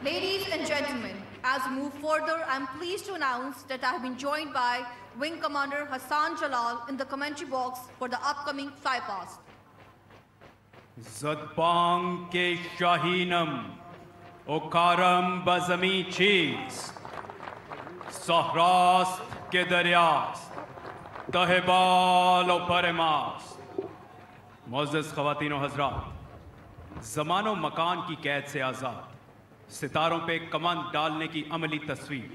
Ladies and gentlemen, as we move further, I'm pleased to announce that I have been joined by Wing Commander Hassan Jalal in the commentary box for the upcoming flypast. Zadbang ke Shahinam, Okaram Bazami Cheeks, Sahrast ke Daryast, Tahebal o Paremas. Muazzaz Khawatino Hazrat, ज़मानो मकान की कैद से आज़ाद, सितारों पे कमान डालने की अमली तस्वीर,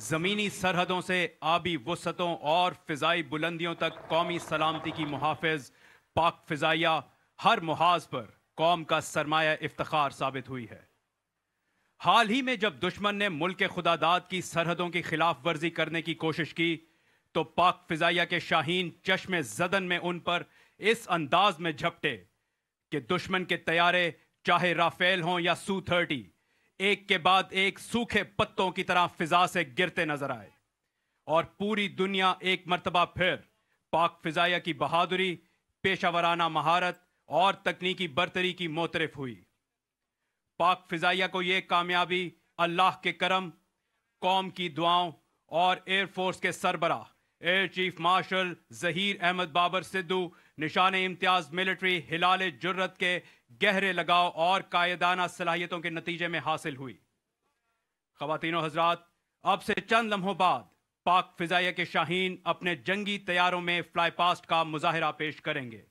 ज़मीनी सरहदों से आबी वसतों और फ़िज़ाई बुलंदियों तक कौमी सलामती की मुहाफ़िज़ पाक फ़िज़ाइया हर मुहाज़ पर कौम का सरमाया इफ्तिखार साबित हुई है। हाल ही में जब दुश्मन ने मुल्क खुदादाद की सरहदों की खिलाफ वर्जी करने की कोशिश की, तो पाक फ़िज़ाइया के शाहीन चश्मे ज़दन में उन पर इस अंदाज में झपटे कि दुश्मन के तैयारे चाहे राफेल हों या सू-30 एक के बाद एक सूखे पत्तों की तरह फिजा से गिरते नजर आए और पूरी दुनिया एक मर्तबा फिर पाक फिजाइया की बहादुरी, पेशावराना महारत और तकनीकी बरतरी की मोतरफ हुई। पाक फिजाइया को यह कामयाबी अल्लाह के करम, कौम की दुआओं और एयरफोर्स के सरबराह air chief marshal Zaheer Ahmed Babar सिद्धू निशान इम्तियाज मिलिट्री हिलाल जुर्रत के गहरे लगाव और कायदाना सलाहियतों के नतीजे में हासिल हुई। ख़वातीनो हज़रात, अब से चंद लम्हों बाद पाक फिजाइया के शाहीन अपने जंगी तैयारों में फ्लाई पास्ट का मुजाहिरा पेश करेंगे।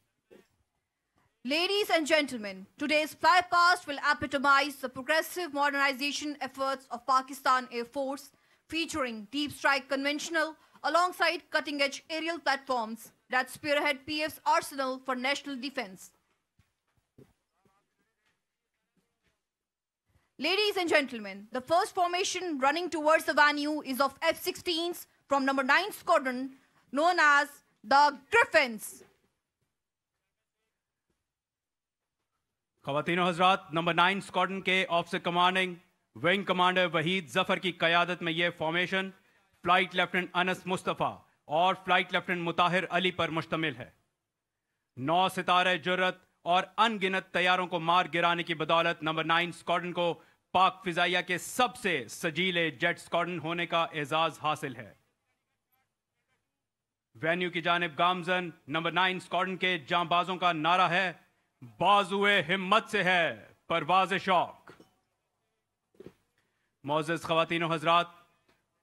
Ladies and gentlemen, today's flypast will epitomize the progressive modernization efforts of Pakistan Air Force, featuring deep strike conventional alongside cutting-edge aerial platforms that spearhead PF's arsenal for national defense. Ladies and gentlemen, the first formation running towards the venue is of F-16s from number 9 Squadron, known as the Griffins. ख़वातीनो Hazrat, number 9 squadron के officer commanding wing commander Waheed Zafar की क़यादत में यह formation flight lieutenant Anas Mustafa और flight lieutenant मुताहिर Ali पर मुश्तमिल है। 9 सितारे जुर्रत और अनगिनत तैयारों को मार गिराने की बदौलत नंबर 9 स्क्वाड्रन को पाक फिजाइया के सबसे सजीले जेट स्क्वाड्रन होने का एजाज हासिल है। वेन्यू की जानिब गामजन नंबर 9 स्क्वाड्रन के जांबाजों का नारा है, बाजुए हिम्मत से है परवाज़ शौक। मोअज़्ज़ज़ ख़वातीनो हज़रात,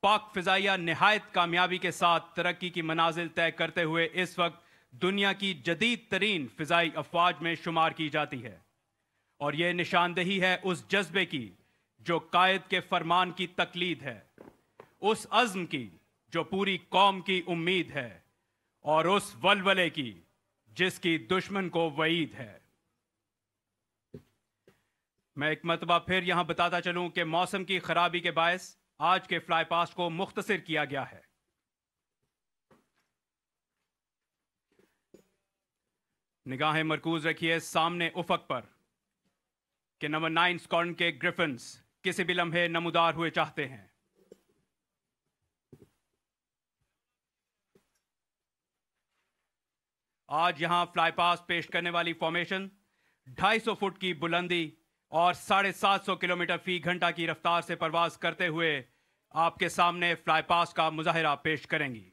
पाक फिजाइया निहायत कामयाबी के साथ तरक्की की मनाजिल तय करते हुए इस वक्त दुनिया की जदीद तरीन फिजाई अफवाज में शुमार की जाती है और यह निशानदेही है उस जज्बे की जो कायद के फरमान की तकलीद है, उस अज़्म की जो पूरी कौम की उम्मीद है और उस वलवले की जिसकी दुश्मन को वईद है। मैं एक मरतबा फिर यहां बताता चलूं कि मौसम की खराबी के बायस आज के फ्लाई पास्ट को मुख्तसर किया गया है। निगाहें मरकूज रखिए सामने उफक पर कि नंबर 9 स्क्वाड्रन के ग्रिफिन्स किसी भी लम्हे नमूदार हुए चाहते हैं। आज यहां फ्लाई पास्ट पेश करने वाली फॉर्मेशन 250 फुट की बुलंदी और 750 किलोमीटर फी घंटा की रफ्तार से परवाज करते हुए आपके सामने फ्लाई पास्ट का मुजाहिरा पेश करेंगी।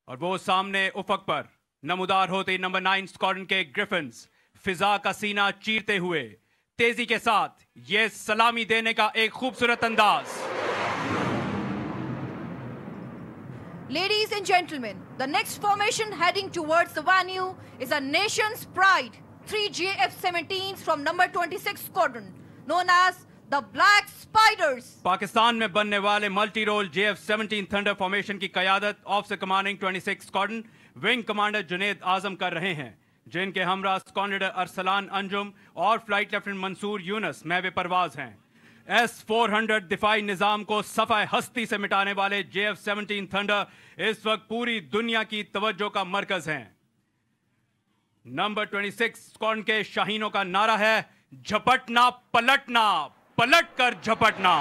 और वो सामने उफक पर नमूदार होते नंबर 9 स्क्वाड्रन के ग्रिफिन्स फिजा का सीना चीरते हुए तेजी के साथ ये सलामी देने का एक खूबसूरत अंदाज। Ladies and gentlemen, the next formation heading towards the venue is a nation's pride, 3 JF-17s from number 26 Squadron, known as the Black Spiders. Pakistan में बनने वाले multi role JF-17 thunder formation की क़यादत officer commanding 26 squadron wing commander Junaid Azam कर रहे हैं, जिनके हमरा स्क्वाड्रन अरसलान अंजुम और फ्लाइट लेफ्टिनेंट मंसूर यूनस महवे परवाज हैं। S-400 दिफाई निजाम को सफ़ा हस्ती से मिटाने वाले JF-17 थंडर इस वक्त पूरी दुनिया की तवज्जो का मरकज हैं। नंबर 26 स्क्वाड्रन के शाहीनों का नारा है, झपटना पलटना, पलट कर झपटना।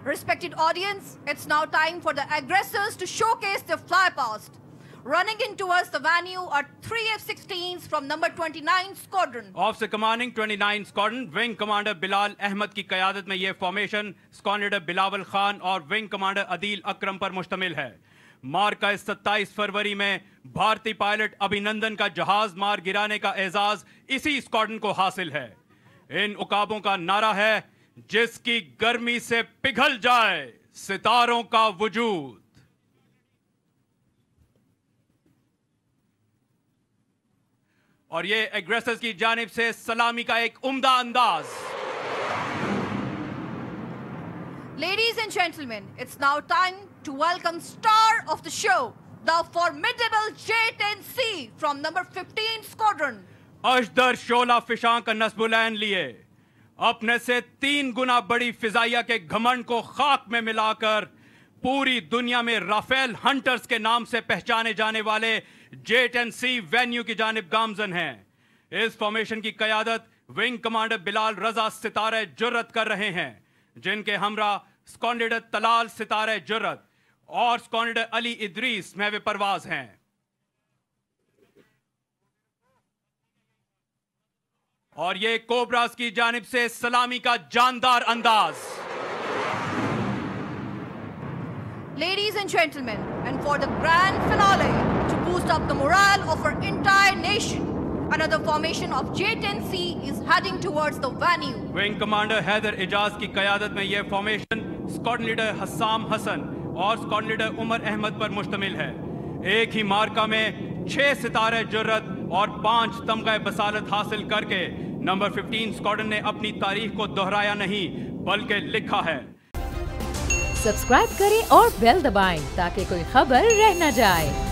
Respected audience, it's now time for the aggressors to showcase their fly past. Running in towards the venue are 3 F-16s from number 29 Squadron. Officer commanding 29 Squadron, Wing Commander Bilal Ahmed की क़यादत में ये formation squadron leader Bilawal Khan और wing commander Adeel अकरम पर मुश्तमिल है। मार्का 27 फरवरी में भारतीय पायलट अभिनंदन का जहाज मार गिराने का एजाज इसी स्क्वाड्रन को हासिल है। इन उकाबों का नारा है, जिसकी गर्मी से पिघल जाए सितारों का वजूद। और ये एग्रेसर्स की जानिब से सलामी का एक उम्दा अंदाज। Ladies and gentlemen, it's now time to welcome star of the show, the formidable J-10C from number 15 Squadron. अजदर शोला फिशां का नस्बुलैन लिए अपने से 3 गुना बड़ी फिजाइया के घमंड को खाक में मिलाकर पूरी दुनिया में राफेल हंटर्स के नाम से पहचाने जाने वाले J-10C वेन्यू की जानिब गामजन हैं। इस फॉर्मेशन की क़यादत विंग कमांडर बिलाल रजा सितारे जुर्रत कर रहे हैं, जिनके हमरा स्क्वाड्रन लीडर तलाल सितारे जुर्रत और स्क्वाड्रन लीडर अली इदरीस महवे परवाज हैं। और ये कोबरास की जानिब से सलामी का जानदार अंदाज। Ladies and gentlemen, and for the grand finale, to boost up the morale of our entire nation, another formation of J-10C is heading towards the venue. Wing commander Haider Ijaz की क़यादत में यह formation squadron leader Hassam Hassan और squadron leader Umar Ahmad पर मुश्तमिल है। एक ही मार्का में 6 सितारे जुर्रत और 5 तमगा बसालत हासिल करके नंबर 15 स्क्वाड्रन ने अपनी तारीख को दोहराया नहीं बल्कि लिखा है। सब्सक्राइब करें और बेल दबाएं ताकि कोई खबर रह न जाए।